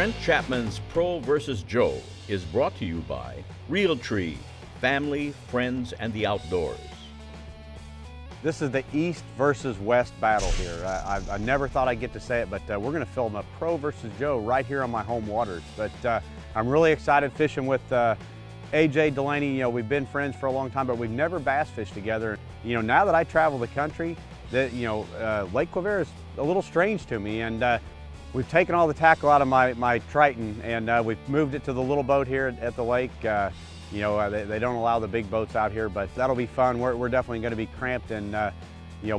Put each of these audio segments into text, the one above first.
Brent Chapman's Pro vs. Joe is brought to you by Realtree, family, friends, and the outdoors. This is the East versus West battle here. I never thought I'd get to say it, but we're going to film a Pro versus Joe right here on my home waters. But I'm really excited fishing with AJ Delaney. You know, we've been friends for a long time, but we've never bass fished together. You know, now that I travel the country, Lake Quivira is a little strange to me, and we've taken all the tackle out of my Triton, and we've moved it to the little boat here at the lake. They don't allow the big boats out here, but that'll be fun. We're definitely going to be cramped and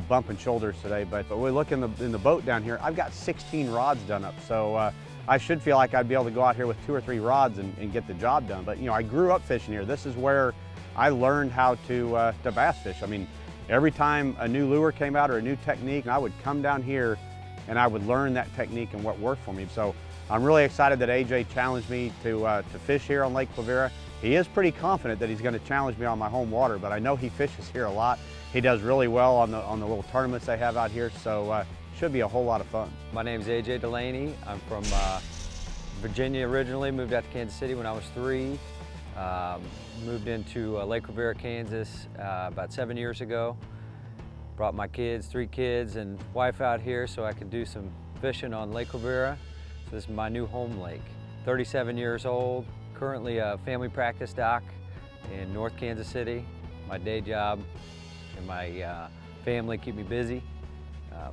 bumping shoulders today. But we look in the boat down here. I've got 16 rods done up, so I should feel like I'd be able to go out here with 2 or 3 rods and get the job done. But I grew up fishing here. This is where I learned how to bass fish. I mean, every time a new lure came out or a new technique, I would come down here and I would learn that technique and what worked for me. So I'm really excited that AJ challenged me to fish here on Lake Quivira. He is pretty confident that he's going to challenge me on my home water, but I know he fishes here a lot. He does really well on the little tournaments they have out here, so should be a whole lot of fun. My name's AJ Delaney. I'm from Virginia originally, moved out to Kansas City when I was 3. Moved into Lake Quivira, Kansas about 7 years ago. Brought my kids, 3 kids and wife out here so I could do some fishing on Lake Quivira. So this is my new home lake. 37 years old. Currently a family practice doc in North Kansas City. My day job and my family keep me busy,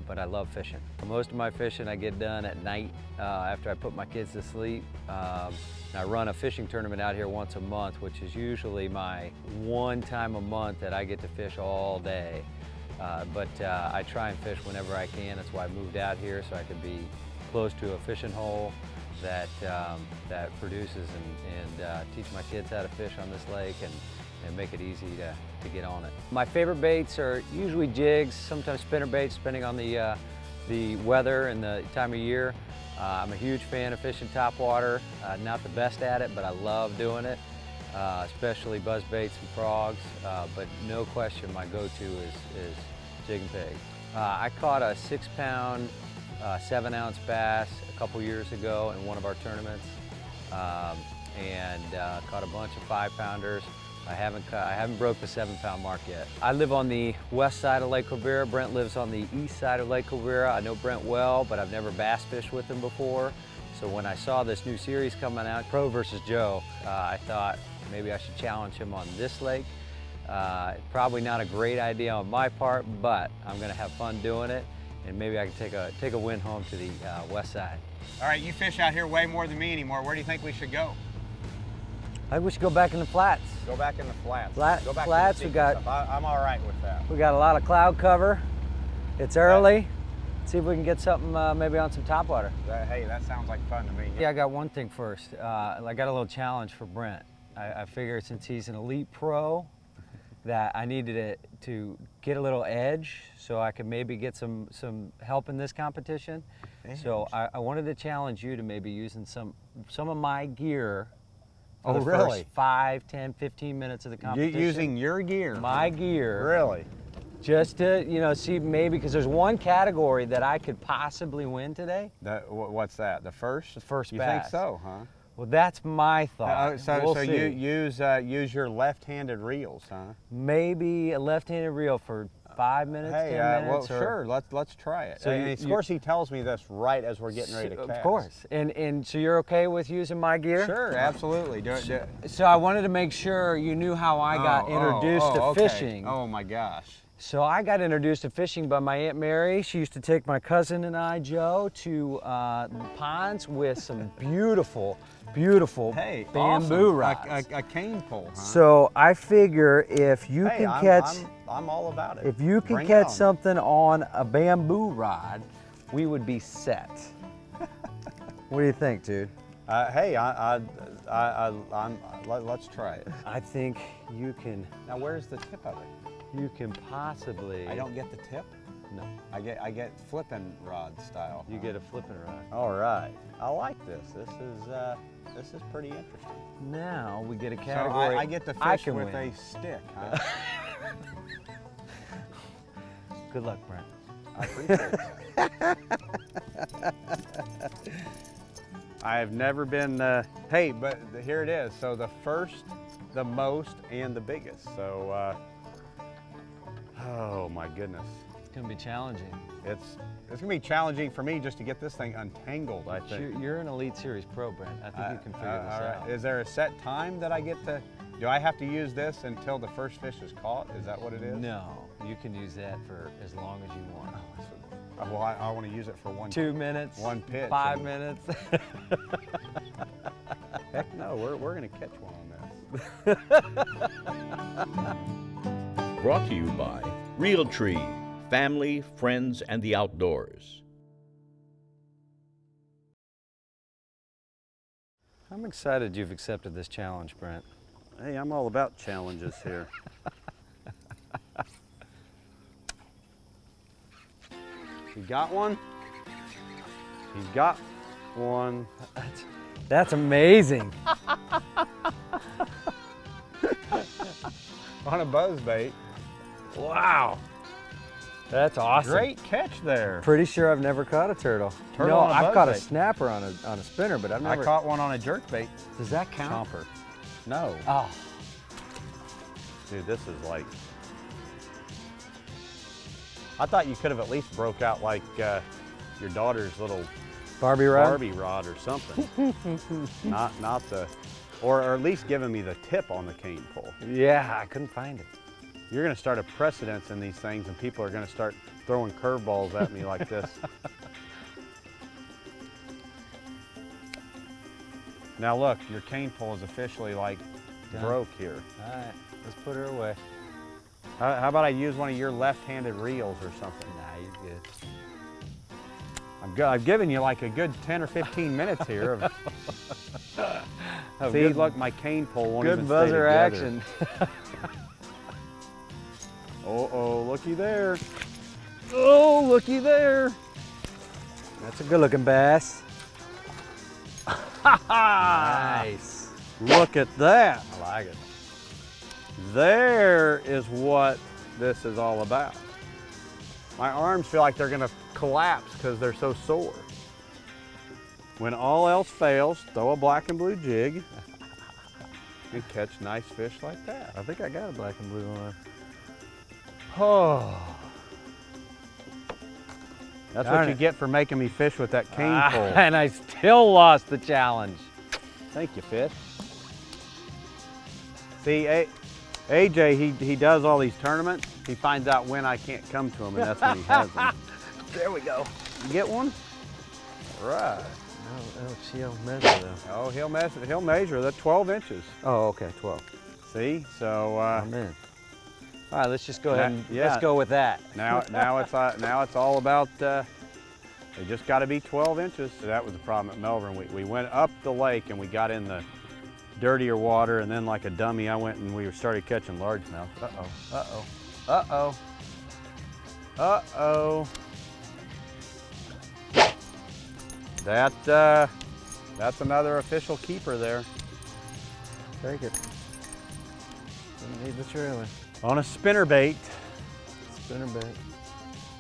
but I love fishing. Most of my fishing I get done at night after I put my kids to sleep. I run a fishing tournament out here once a month, which is usually my one time a month that I get to fish all day. But I try and fish whenever I can. That's why I moved out here, so I could be close to a fishing hole that produces and teach my kids how to fish on this lake and make it easy to get on it. My favorite baits are usually jigs, sometimes spinner baits, depending on the weather and the time of year. I'm a huge fan of fishing topwater. Not the best at it, but I love doing it, especially buzz baits and frogs. But no question, my go-to is jig and pig. I caught a 6-pound, 7-ounce bass a couple years ago in one of our tournaments, and caught a bunch of 5-pounders. I haven't broke the 7-pound mark yet. I live on the west side of Lake Quivira. Brent lives on the east side of Lake Quivira. I know Brent well, but I've never bass fished with him before. So when I saw this new series coming out, Pro versus Joe, I thought maybe I should challenge him on this lake. Probably not a great idea on my part, but I'm gonna have fun doing it, and maybe I can take a win home to the west side. All right, you fish out here way more than me anymore. Where do you think we should go? I think we should go back in the flats. Go back in the flats. Go back flats, we got. I'm all right with that. We got a lot of cloud cover. It's early. See if we can get something maybe on some topwater. Hey, that sounds like fun to me. Yeah, I got one thing first. I got a little challenge for Brent. I figured since he's an elite pro, that I needed it to get a little edge so I could maybe get some help in this competition. Edge. So I wanted to challenge you to maybe using some of my gear for the first 5, 10, 15 minutes of the competition. Using your gear? My gear. Really? Just to, see maybe, because there's one category that I could possibly win today. What's that, the first? The first bass. You think so, huh? Well, that's my thought. So you use your left-handed reels, huh? Maybe a left-handed reel for 5 minutes, 10 minutes. Well, sure. Let's try it. So of course, he tells me this right as we're getting ready to cast. Of course. And so you're okay with using my gear? Sure, absolutely. So I wanted to make sure you knew how I got introduced to fishing. Oh my gosh. So I got introduced to fishing by my Aunt Mary. She used to take my cousin and I, Joe, to ponds with some beautiful bamboo rods. A cane pole, huh? So I figure if you can catch... I'm all about it. If you can catch something on a bamboo rod, we would be set. What do you think, dude? Hey, let's try it. I think you can... Now, where's the tip of it? You can possibly... I don't get the tip? No. I get flipping rod style. You get a flipping rod. All right. I like this. This is pretty interesting. Now we get a category. So I get to fish with a stick, huh? Good luck, Brent. I appreciate that. I have never been, hey, but here it is. So the first, the most, and the biggest. So, oh my goodness. It's gonna be challenging. It's gonna be challenging for me just to get this thing untangled, I think. You're an Elite Series pro, Brent. I think you can figure this all right. out. Is there a set time that I get to, do I have to use this until the first fish is caught? Is that what it is? No, you can use that for as long as you want. Well, I want to use it for 2 minutes. one pitch. 5 minutes. Heck no, we're gonna catch one on this. Brought to you by Realtree, family, friends, and the outdoors. I'm excited you've accepted this challenge, Brent. Hey, I'm all about challenges here. He got one? He's got one. That's amazing. On a buzzbait. Wow. That's awesome. Great catch there. Pretty sure I've never caught a turtle. Turtle on a I've caught a buzzbait. snapper on a spinner, but I've never. I caught one on a jerkbait Does that count? chomper. No. Oh. Dude, this is like, I thought you could have at least broke out like your daughter's little Barbie rod? Barbie rod or something. not the, or at least giving me the tip on the cane pole. Yeah, I couldn't find it. You're gonna start a precedence in these things and people are gonna start throwing curveballs at me like this. Now look, your cane pole is officially like Done. broke here. All right, let's put her away. How about I use one of your left-handed reels or something? Nah, you're good. I've given you like a good 10 or 15 minutes here. See, good, look, my cane pole won't good even buzzer stay action. Oh, looky there. Oh, looky there. That's a good looking bass. Nice. Look at that. I like it. There is what this is all about. My arms feel like they're gonna collapse because they're so sore. When all else fails, throw a black and blue jig and catch nice fish like that. I think I got a black and blue one. Oh. That's Darn what you it. get for making me fish with that cane pole. And I still lost the challenge. Thank you, fish. See, AJ, he does all these tournaments. He finds out when I can't come to him, and that's when he has them. There we go. You get one? All right. Oh, she'll measure though. Oh, he'll measure. That's 12 inches. Oh, okay, 12. See, so I'm in. All right, let's just go ahead and yeah. let's go with that. now it's all about. They just got to be 12 inches. So that was the problem at Melbourne. We went up the lake and we got in the dirtier water, and then like a dummy, I went and we started catching largemouth. Uh-oh. That's another official keeper there. Take it. Don't need the trailer. On a spinnerbait. Spinnerbait.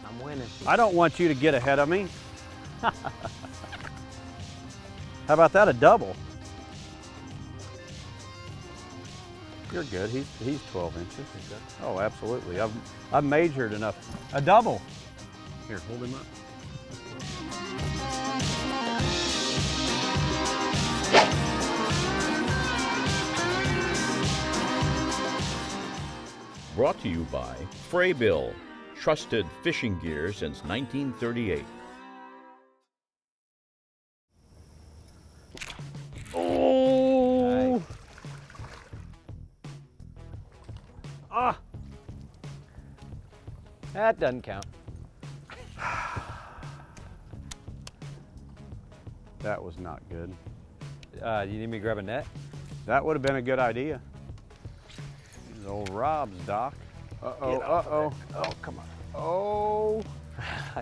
I'm winning. I don't want you to get ahead of me. How about that, a double? You're good. He's 12 inches. Oh, absolutely. I've measured enough. A double. Here, hold him up. Brought to you by Frabill, trusted fishing gear since 1938. Oh! Nice. Ah! That doesn't count. That was not good. You need me to grab a net? That would have been a good idea. These old Rob's, Doc. Uh-oh, uh-oh. Oh, come on. Oh!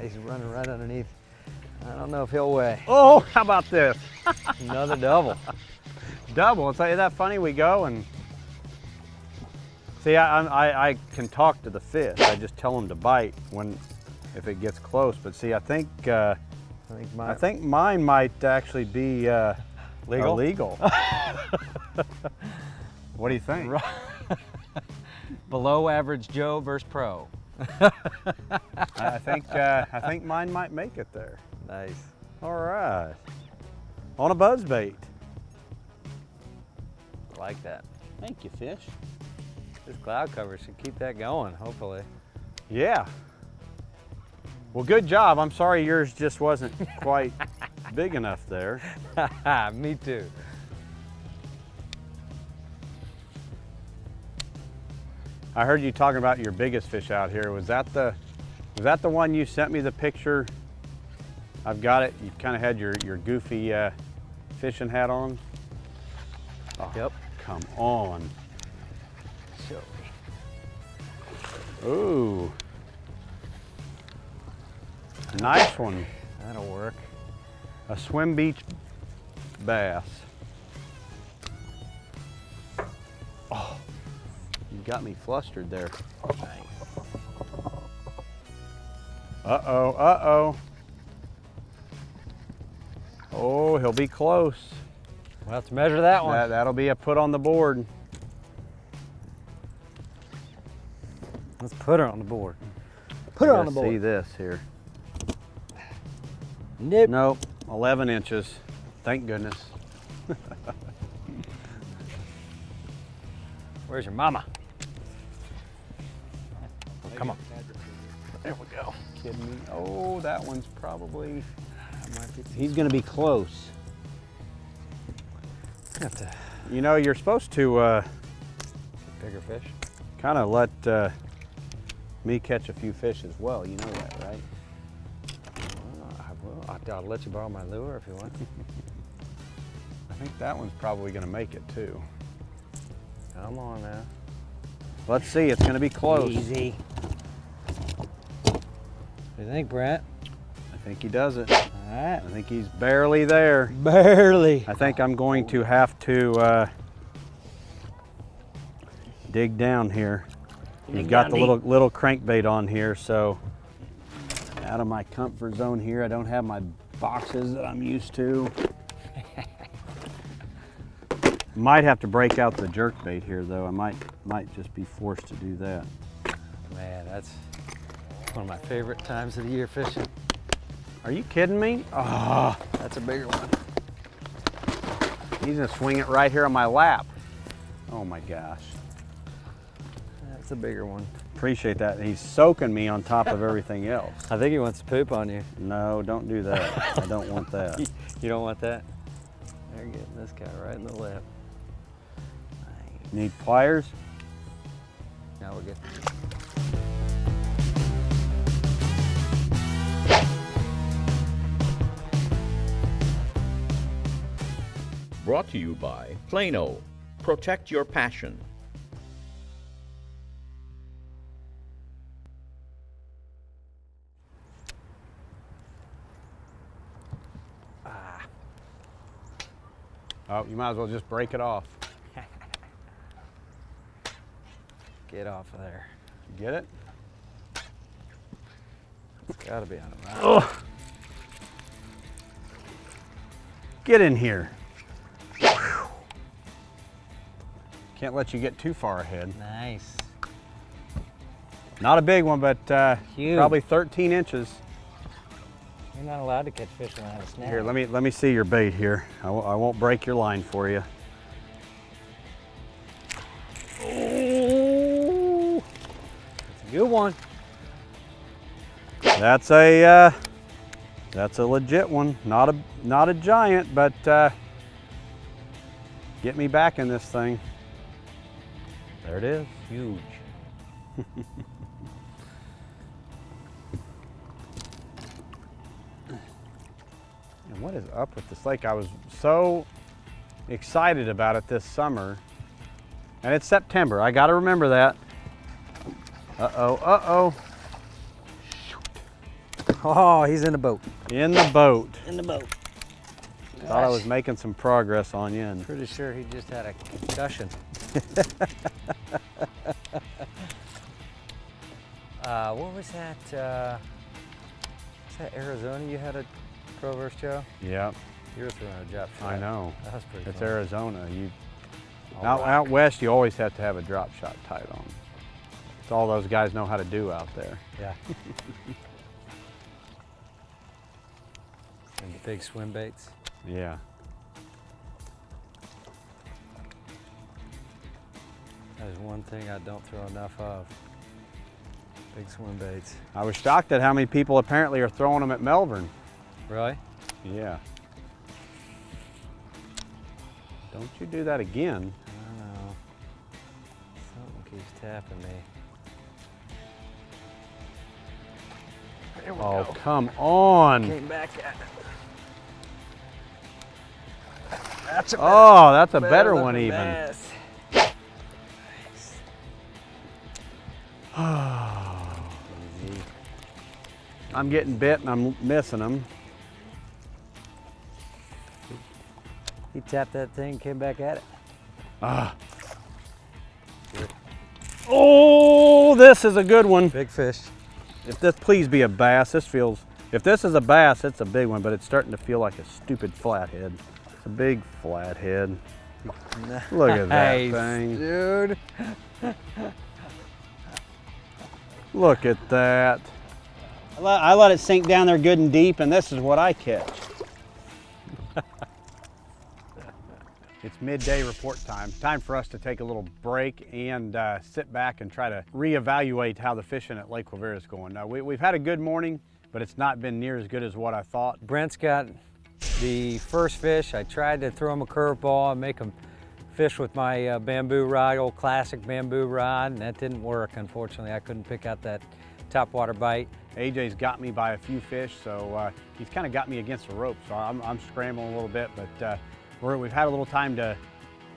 He's running right underneath. I don't know if he'll weigh. Oh, how about this? Another double. Double. Isn't that funny? We go and see. I can talk to the fish. I just tell them to bite if it gets close. But see, I think I think mine might actually be legal. illegal. What do you think? Below average Joe versus pro. I think mine might make it there. Nice. All right. On a buzzbait. I like that. Thank you, fish. This cloud cover should keep that going, hopefully. Yeah. Well, good job. I'm sorry yours just wasn't quite big enough there. Me too. I heard you talking about your biggest fish out here. Was that the one you sent me the picture? I've got it. You kind of had your goofy fishing hat on. Oh, Yep. Come on. Show me. Ooh. Nice one. That'll work. A swim beach bass. Oh, you got me flustered there. Uh-oh, uh-oh. Oh, he'll be close. We'll have to measure that one. That'll be a put on the board. Let's put her on the board. Put her on the board. See this here. Nope. Nope, 11 inches. Thank goodness. Where's your mama? Oh, come on. There we go. Kidding me? Oh, that one's probably, Might be he's gonna be close. have to You know, you're supposed to bigger fish. kind of let me catch a few fish as well. You know that, right? I will. I'll let you borrow my lure if you want. I think that one's probably gonna make it too. Come on now. Let's see, it's gonna be close. Easy. What do you think, Brent? I think he does it. All right. I think he's barely there. Barely. I think I'm going to have to dig down here. He's got the little crankbait on here, so out of my comfort zone here. I don't have my boxes that I'm used to. Might have to break out the jerk bait here though. I might just be forced to do that. Man, that's one of my favorite times of the year fishing. Are you kidding me? Oh, That's a bigger one. he's gonna swing it right here on my lap. Oh my gosh. That's a bigger one. Appreciate that. He's soaking me on top of everything else. I think he wants to poop on you. No, don't do that. I don't want that. You don't want that? They're getting this guy right in the lip. Need pliers? Now we're good. Brought to you by Plano. Protect your passion. Oh, you might as well just break it off. Get off of there. Get it? It's gotta be on the mouth. Oh. Get in here. Whew. Can't let you get too far ahead. Nice. Not a big one, but Huge. probably 13 inches. You're not allowed to catch fish without a snap. Here, let me see your bait here. I won't break your line for you. Oh, that's a good one. That's a legit one. Not a giant, but get me back in this thing. There it is. Huge. And what is up with this lake? I was so excited about it this summer. And it's September. I got to remember that. Uh-oh, uh-oh. Oh, he's in the boat. In the boat. In the boat. Thought I was making some progress on you. And Pretty sure he just had a concussion. What was that? Was that Arizona? You had a Pro versus Joe? Yep. You're throwing a drop shot. I know. That's pretty It's fun. Arizona. All Out right. west, you always have to have a drop shot tight on. It's all those guys know how to do out there. Yeah. And the big swim baits. Yeah. That is one thing I don't throw enough of. Big swim baits. I was shocked at how many people apparently are throwing them at Melbourne. Really? Yeah. Don't you do that again. I don't know. Something keeps tapping me. There we Oh, go. come on. Came back at it. That's a Oh, that's a better one looking even. bass. Easy. I'm getting bit and I'm missing them. He tapped that thing, came back at it. Ah. Oh, this is a good one. Big fish. If this, please be a bass. This feels, if this is a bass, it's a big one, but it's starting to feel like a stupid flathead. It's a big flathead. Look at that Nice, thing. dude. Look at that. I let it sink down there good and deep, and this is what I catch. It's midday report time. Time for us to take a little break and sit back and try to reevaluate how the fishing at Lake Quivira is going. Now, we've had a good morning, but it's not been near as good as what I thought. Brent's got the first fish. I tried to throw him a curveball and make him fish with my bamboo rod, old classic bamboo rod, and that didn't work, unfortunately. I couldn't pick out that topwater bite. AJ's got me by a few fish, so he's kind of got me against the rope, so I'm scrambling a little bit, but we've had a little time to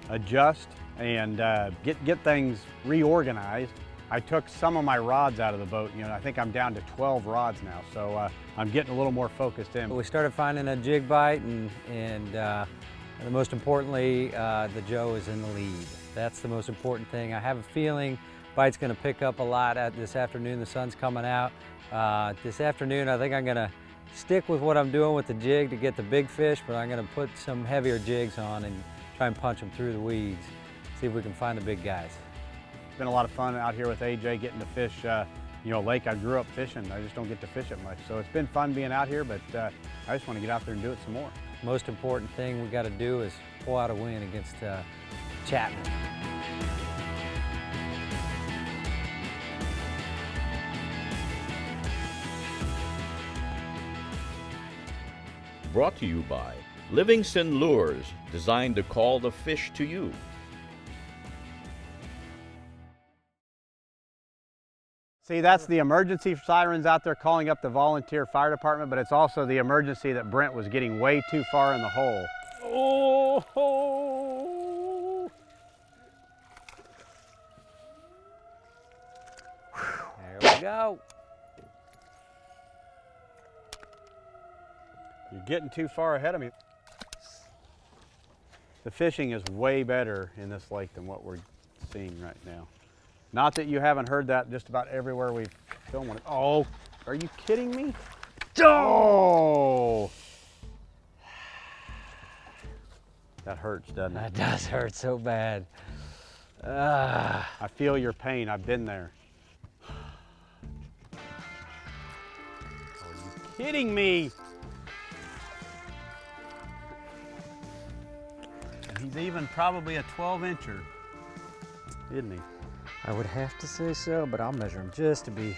adjust and get things reorganized. I took some of my rods out of the boat. You know, I think I'm down to 12 rods now, so I'm getting a little more focused in. We started finding a jig bite, and most importantly, the Joe is in the lead. That's the most important thing. I have a feeling bite's going to pick up a lot this afternoon. The sun's coming out. This afternoon, I think I'm going to stick with what I'm doing with the jig to get the big fish, but I'm going to put some heavier jigs on and try and punch them through the weeds, see if we can find the big guys. It's been a lot of fun out here with AJ getting to fish, you know, a lake I grew up fishing. I just don't get to fish it much. So it's been fun being out here, but I just want to get out there and do it some more. Most important thing we got to do is pull out a win against Chapman. Brought to you by Livingston Lures, designed to call the fish to you. See, that's the emergency sirens out there calling up the volunteer fire department, but it's also the emergency that Brent was getting way too far in the hole. Oh! There we go. You're getting too far ahead of me. The fishing is way better in this lake than what we're seeing right now. Not that you haven't heard that just about everywhere we've filmed it. Oh, are you kidding me? Oh! That hurts, doesn't it? That does hurt so bad. I feel your pain. I've been there. Are you kidding me? And he's even probably a 12-incher, isn't he? I would have to say so, but I'll measure him just to be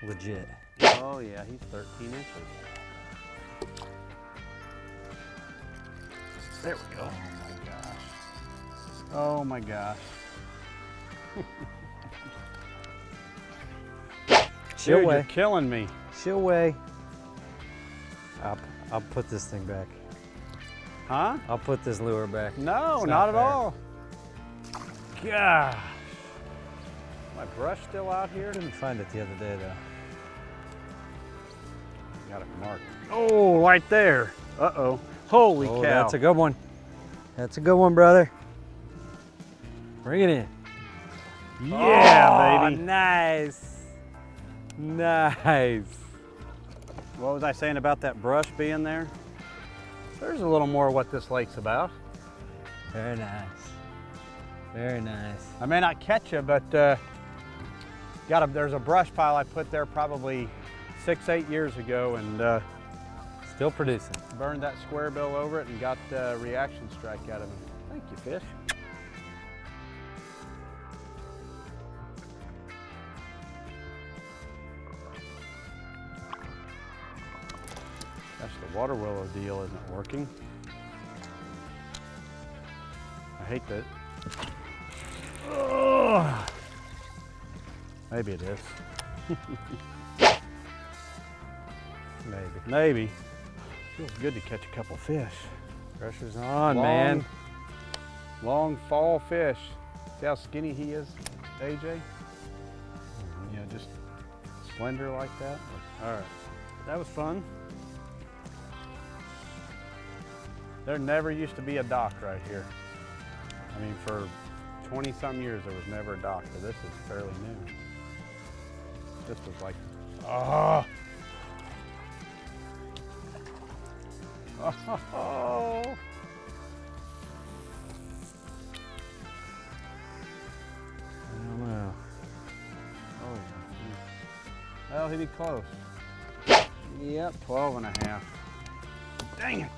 legit. Oh yeah, he's 13 inches. There we go. Oh my gosh. She'll Dude, you're weigh. killing me. She'll weigh. I'll put this thing back. Huh? I'll put this lure back. No, It's not at fair. all. Gosh. My brush still out here? Didn't find it the other day though. Got it marked. Oh, right there. Uh-oh. Holy Oh, cow. that's a good one. That's a good one, brother. Bring it in. Yeah, Oh, baby. Nice. Nice. What was I saying about that brush being there? There's a little more of what this lake's about. Very nice. Very nice. I may not catch you, but there's a brush pile I put there probably 6-8 years ago, and Still producing. burned that square bill over it and got a reaction strike out of it. Thank you, fish. Gosh, the water willow deal isn't working. I hate that. Ugh. Maybe it is. Maybe. Feels good to catch a couple fish. Pressure's on, man. Long fall fish. See how skinny he is, AJ? You know, just slender like that. All right, that was fun. There never used to be a dock right here. I mean, for 20-some years, there was never a dock, but this is fairly new. This was like, oh. Oh. I don't know. Oh yeah. Well, he'd be close. Yep, 12 and a half. Dang it.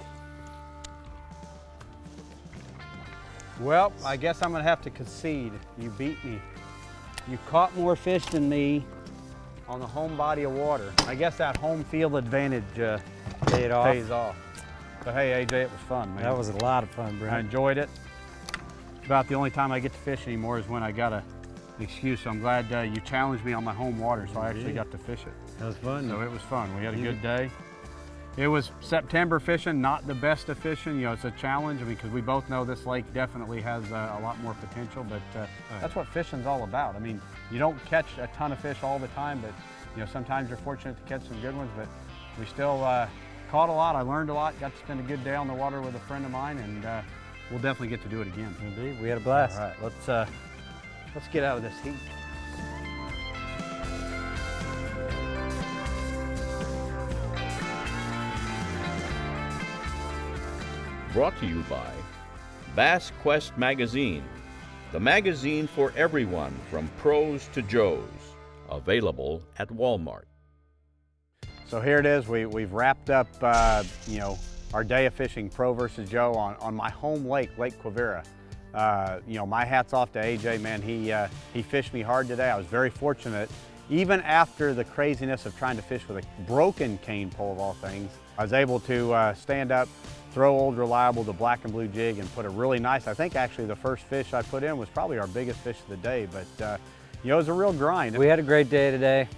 Well, I guess I'm gonna have to concede. You beat me. You caught more fish than me on the home body of water. I guess that home field advantage pays off. But hey, AJ, it was fun, man. That was a lot of fun, I Brent. enjoyed it. About the only time I get to fish anymore is when I got an excuse. So I'm glad you challenged me on my home water, so I actually got to fish it. That was fun. So it was fun. We had a good day. It was September fishing, not the best of fishing. You know, it's a challenge because we both know this lake definitely has a lot more potential, but that's what fishing's all about. I mean, you don't catch a ton of fish all the time, but you know, sometimes you're fortunate to catch some good ones, but we still caught a lot. I learned a lot, got to spend a good day on the water with a friend of mine, and we'll definitely get to do it again. Indeed, we had a blast. All right, let's get out of this heat. Brought to you by Bass Quest Magazine, the magazine for everyone from pros to Joes, available at Walmart. So here it is. We've wrapped up, you know, our day of fishing Pro versus Joe on my home lake, Lake Quivira. You know, my hat's off to AJ, man. He fished me hard today. I was very fortunate. Even after the craziness of trying to fish with a broken cane pole of all things, I was able to stand up, throw Old Reliable, the black and blue jig, and put a really nice, I think actually the first fish I put in was probably our biggest fish of the day, but you know, it was a real grind. We had a great day today.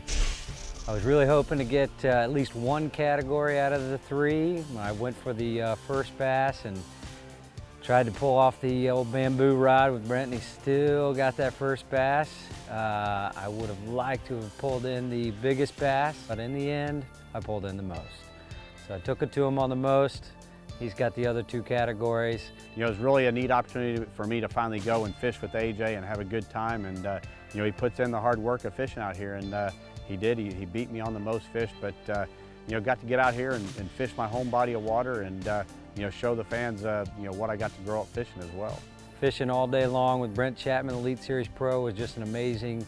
I was really hoping to get at least one category out of the three. I went for the first bass and tried to pull off the old bamboo rod with Brent, and he still got that first bass. I would have liked to have pulled in the biggest bass, but in the end, I pulled in the most. So I took it to him on the most. He's got the other two categories. You know, it's really a neat opportunity for me to finally go and fish with AJ and have a good time. And you know, he puts in the hard work of fishing out here, and he did. He beat me on the most fish, but you know, got to get out here and fish my home body of water, and you know, show the fans you know, what I got to grow up fishing as well. Fishing all day long with Brent Chapman, Elite Series Pro, was just an amazing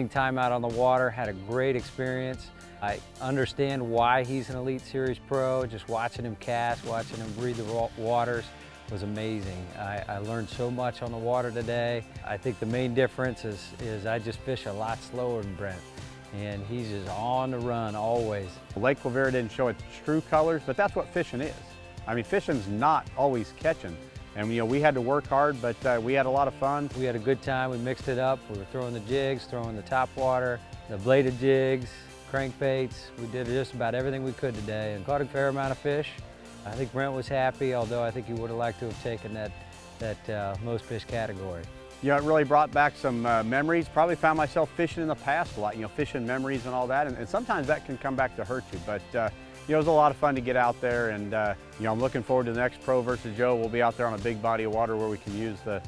time out on the water. Had a great experience. I understand why he's an Elite Series Pro. Just watching him cast, watching him breathe the waters was amazing. I learned so much on the water today. I think the main difference is I just fish a lot slower than Brent, and he's just on the run always. Lake Quivira didn't show its true colors, but that's what fishing is. I mean, fishing's not always catching. And you know, we had to work hard, but we had a lot of fun. We had a good time. We mixed it up. We were throwing the jigs, throwing the top water, the bladed jigs, crankbaits. We did just about everything we could today and caught a fair amount of fish. I think Brent was happy, although I think he would have liked to have taken that most fish category. You know, it really brought back some memories. Probably found myself fishing in the past a lot, you know, fishing memories and all that. And sometimes that can come back to hurt you. But, you know, it was a lot of fun to get out there. And, you know, I'm looking forward to the next Pro versus Joe. We'll be out there on a big body of water where we can use the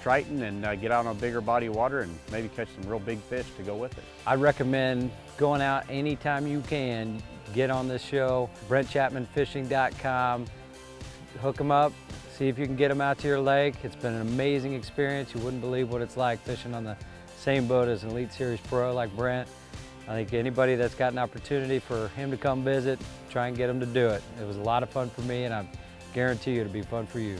Triton and get out on a bigger body of water and maybe catch some real big fish to go with it. I recommend going out anytime you can. get on this show. BrentChapmanFishing.com. Hook them up, see if you can get them out to your lake. It's been an amazing experience. You wouldn't believe what it's like fishing on the same boat as an Elite Series pro like Brent. I think anybody that's got an opportunity for him to come visit, try and get him to do it. It was a lot of fun for me, and I guarantee you it'll be fun for you.